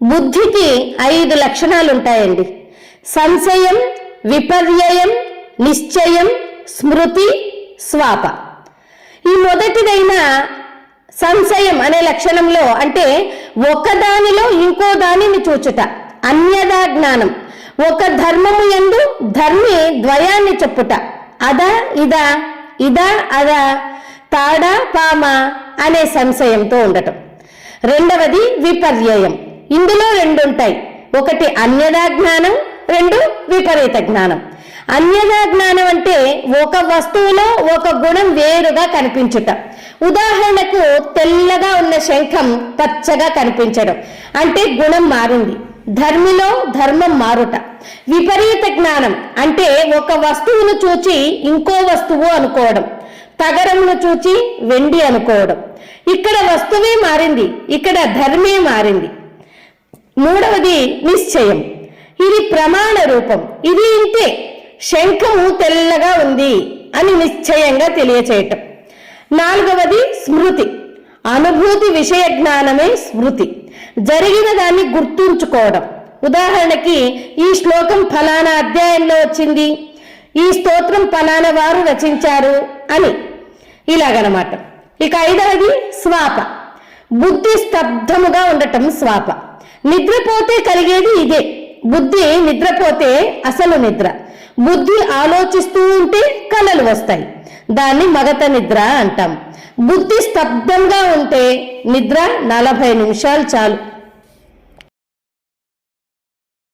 బుద్ధికి 5 లక్షణాలు ఉంటాయండి. సంశయం, విపర్యయం, నిశ్చయం, స్మృతి, స్వాప. ఈ మొదటిదైన సంశయం అనే లక్షణంలో అంటే ఒకదానిలో ఇంకో దానిని చూచుట, అన్యదా జ్ఞానం. ఒక ధర్మము యందు ధర్మి ద్వయాన్ని చెప్పుట, అదా ఇదా, ఇదా అదా, తాడా పామా అనే సంశయంతో ఉండటం. రెండవది విపర్యయం. ఇందులో 2 ఉంటాయి. ఒకటి అన్యదా జ్ఞానం, 2 విపరీత జ్ఞానం. అన్యదా జ్ఞానం అంటే ఒక వస్తువులో ఒక గుణం వేరుగా కనిపించుట. ఉదాహరణకు తెల్లగా ఉన్న శంఖం పచ్చగా కనిపించడం అంటే గుణం మారింది. ధర్మిలో ధర్మం మారుట. విపరీత జ్ఞానం అంటే ఒక వస్తువును చూచి ఇంకో వస్తువు అనుకోవడం, తగరమును చూచి వెండి అనుకోవడం. ఇక్కడ వస్తువే మారింది, ఇక్కడ ధర్మే మారింది. మూడవది నిశ్చయం. ఇది ప్రమాణ రూపం. ఇది ఇంతే, శంఖము తెల్లగా ఉంది అని నిశ్చయంగా తెలియచేయటం. నాలుగవది స్మృతి. అనుభూతి విషయ జ్ఞానమే స్మృతి. జరిగిన దాన్ని గుర్తుంచుకోవడం. ఉదాహరణకి ఈ శ్లోకం ఫలానా అధ్యాయంలో వచ్చింది, ఈ స్తోత్రం ఫలానా వారు రచించారు అని, ఇలాగనమాట. ఇక 5వది స్వాప. బుద్ధి స్తబ్దముగా ఉండటం స్వాప. నిద్రపోతే కలిగేది ఇదే. బుద్ధి నిద్రపోతే అసలు నిద్ర. బుద్ధి ఆలోచిస్తూ ఉంటే కలలు వస్తాయి, దాన్ని మగత నిద్ర అంటాం. బుద్ధి స్తబ్దంగా ఉంటే నిద్ర 40 నిమిషాలు చాలు.